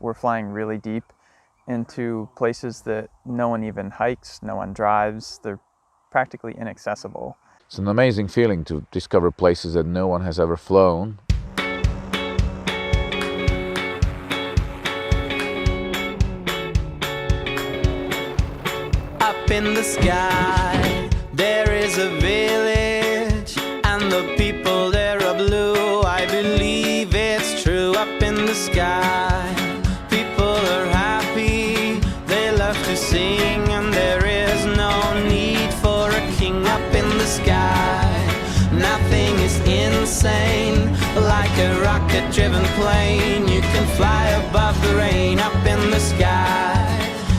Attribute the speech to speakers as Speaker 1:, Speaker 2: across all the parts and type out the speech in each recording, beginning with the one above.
Speaker 1: We're flying really deep into places that no one even hikes, no one drives. They're practically inaccessible.
Speaker 2: It's an amazing feeling to discover places that no one has ever flown.
Speaker 3: Up in the sky, there is a village, and the people there are blue. I believe it's true. Up in the sky, people are happy, they love to sing, and there is no need for a king. Up in the sky, nothing is insane. Like a rocket-driven plane, you can fly above the rain. Up in the sky,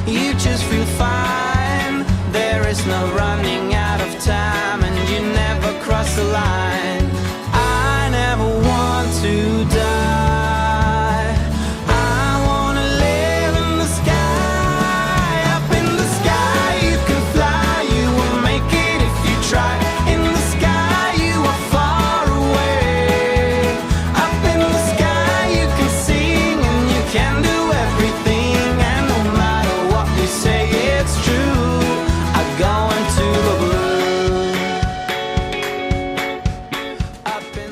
Speaker 3: you just feel fine. There is no running out of time, and you never cross the line. I never want to die. I want to live in the sky. Up in the sky you can fly, you will make it if you try. In the sky you are far away. Up in the sky you can sing, and you can do everything, and no matter what we say it's true.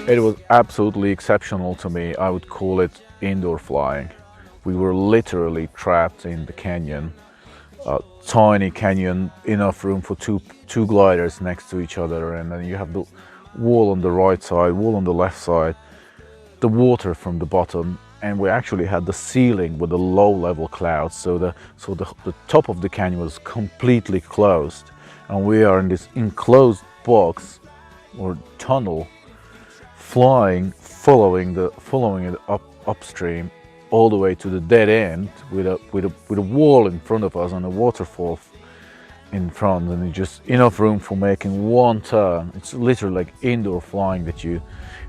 Speaker 2: It was absolutely exceptional to me. I would call it indoor flying. We were literally trapped in the canyon, a tiny canyon, enough room for two gliders next to each other, and then you have the wall on the right side, wall on the left side, the water from the bottom, and we actually had the ceiling with the low-level clouds, so the top of the canyon was completely closed, and we are in this enclosed box or tunnel, flying, following it upstream all the way to the dead end with a wall in front of us and a waterfall in front, and it's just enough room for making one turn. It's literally like indoor flying it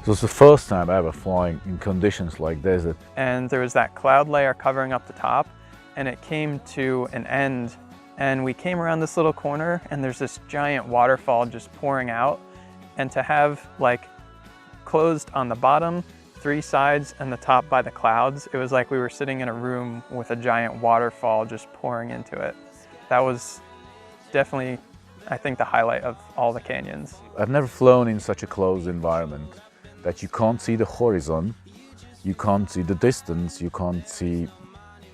Speaker 2: was the first time ever flying in conditions like this.
Speaker 1: And there was that cloud layer covering up the top, and it came to an end, and we came around this little corner, and there's this giant waterfall just pouring out, and to have like closed on the bottom, 3 sides, and the top by the clouds, it was like we were sitting in a room with a giant waterfall just pouring into it. That was definitely, I think, the highlight of all the canyons.
Speaker 2: I've never flown in such a closed environment that you can't see the horizon, you can't see the distance, you can't see,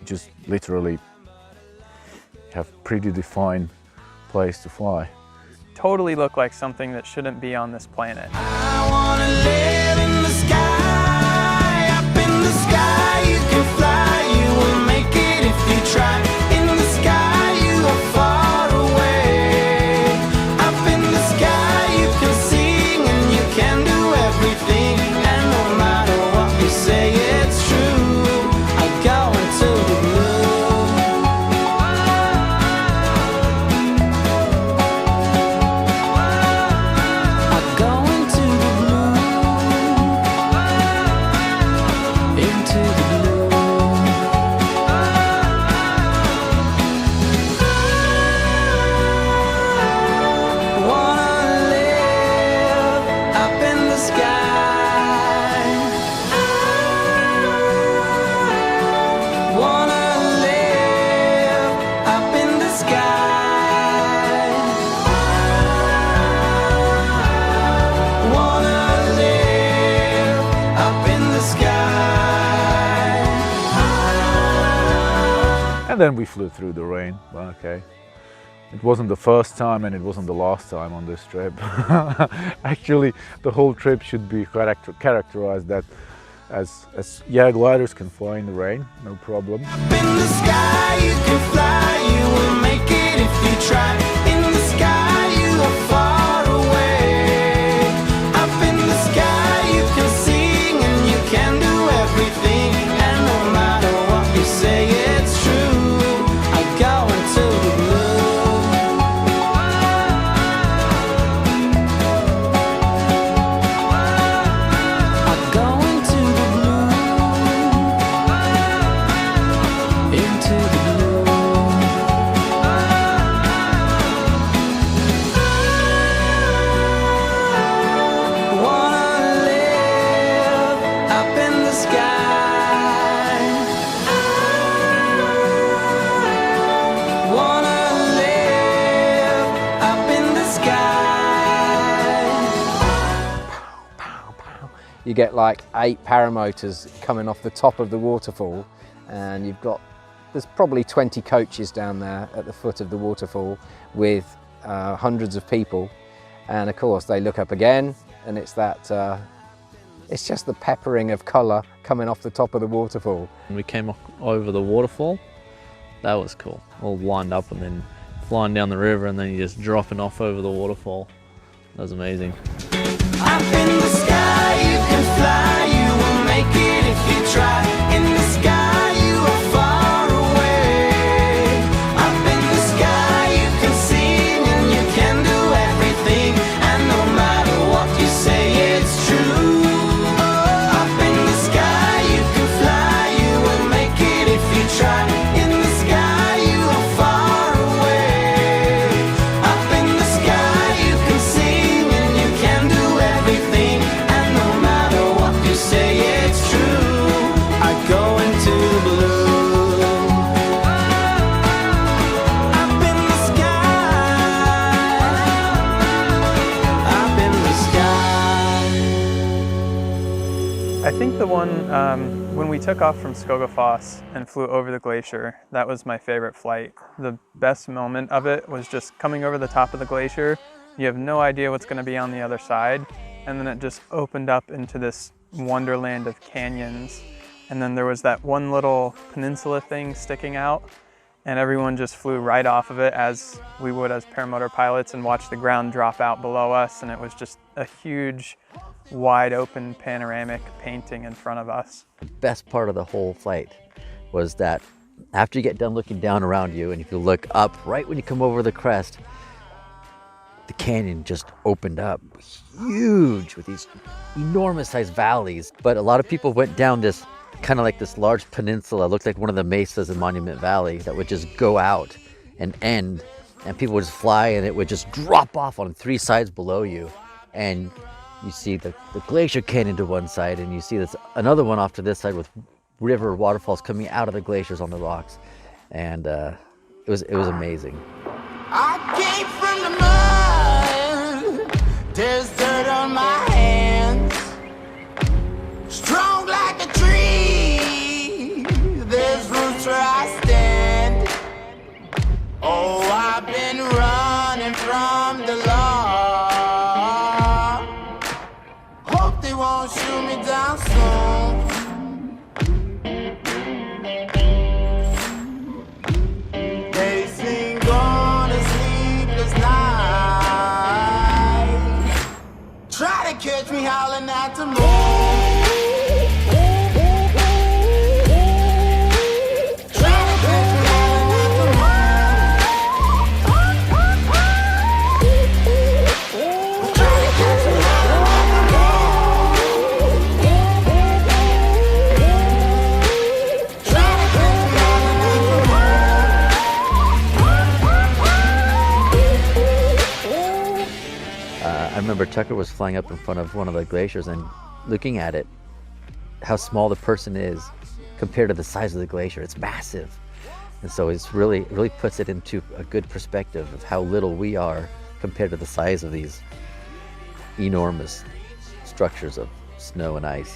Speaker 2: just literally have pretty defined place to fly.
Speaker 1: Totally look like something that shouldn't be on this planet.
Speaker 3: I wanna live in the sky. Up in the sky you can fly, you will make it if you try. In the sky you are far away. Up in the sky you can sing, and you can do everything, and no matter what we say it's true. I go into the blue.
Speaker 2: And then we flew through the rain. Well, okay. It wasn't the first time, and it wasn't the last time on this trip. Actually, the whole trip should be characterized that as yeah, gliders can fly in the rain, no problem.
Speaker 3: Up in the sky you can fly, you will make it if you try. In the sky you are far away. Up in the sky you can sing, and you can do everything, and no matter what we say it's true. I go into the blue. I go into the blue. Into the blue.
Speaker 4: you get like 8 paramotors coming off the top of the waterfall, and there's probably 20 coaches down there at the foot of the waterfall with hundreds of people. And of course they look up again, and it's just the peppering of colour coming off the top of the waterfall.
Speaker 5: We came over the waterfall. That was cool. All lined up and then flying down the river, and then you just dropping off over the waterfall. That was amazing.
Speaker 3: Up in the sky you can fly, you will make it if you try. In the sky you are far away. Up in the sky you can sing and you can do everything, and no matter what you say it's true. Up in the sky you can fly, you will make it if you try. In the sky you are far away. Up in the sky you can sing and you can do everything, and no matter what you say it's true. I go into the blue. Up in the sky. Up in the sky.
Speaker 1: I think the one, when we took off from Skogafoss and flew over the glacier, that was my favorite flight. The best moment of it was just coming over the top of the glacier. You have no idea what's going to be on the other side, and then it just opened up into this wonderland of canyons. And then there was that one little peninsula thing sticking out, and everyone just flew right off of it, as we would as paramotor pilots, and watched the ground drop out below us, and it was just a huge, wide open panoramic painting in front of us.
Speaker 6: The best part of the whole flight was that after you get done looking down around you, and if you look up right when you come over the crest, the canyon just opened up huge with these enormous sized valleys. But a lot of people went down this kind of like this large peninsula, looked like one of the mesas in Monument Valley, that would just go out and end, and people would just fly and it would just drop off on 3 sides below you. And you see the glacier canyon to one side, and you see this another one off to this side with river waterfalls coming out of the glaciers on the rocks. And it was amazing.
Speaker 3: I came from the mud, there's dirt on my hands. Strong like a tree, there's roots where I stand. Oh, I've been running from the law. Hope they won't shoot me down soon. They sing on a sleepless night. Try to catch me howling at the moon.
Speaker 6: I remember Tucker was flying up in front of one of the glaciers and looking at it, how small the person is compared to the size of the glacier. It's massive. And so it really puts it into a good perspective of how little we are compared to the size of these enormous structures of snow and ice.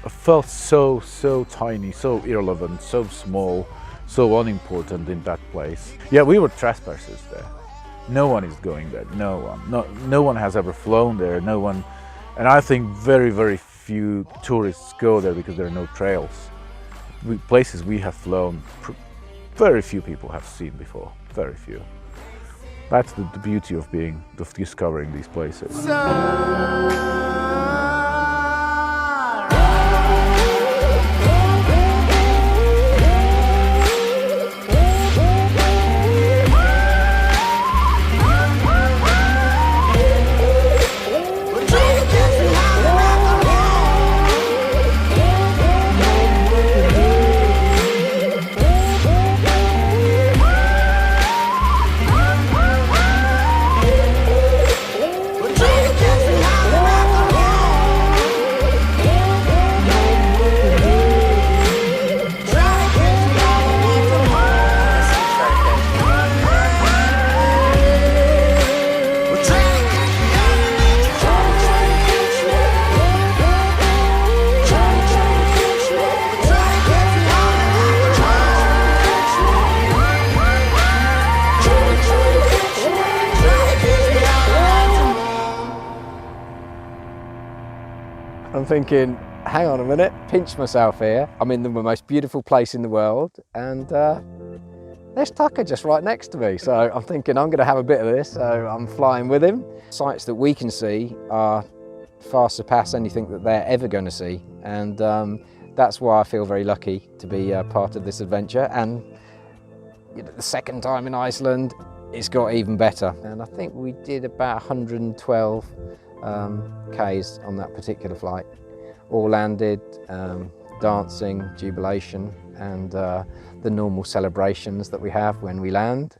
Speaker 2: I felt so tiny, so irrelevant, so small, so unimportant in that place. Yeah, we were trespassers there. No one is going there, no one. No one has ever flown there, no one. And I think very few tourists go there because there are no trails. Places we have flown, very few people have seen before, very few. That's the beauty of discovering these places.
Speaker 4: thinking, hang on a minute, pinch myself here. I'm in the most beautiful place in the world, and there's Tucker just right next to me. So I'm thinking I'm going to have a bit of this, so I'm flying with him. Sights that we can see are far surpass anything that they're ever going to see, and that's why I feel very lucky to be part of this adventure. And the second time in Iceland, it's got even better. And I think we did about 112 Ks on that particular flight. All landed, dancing, jubilation, and the normal celebrations that we have when we land.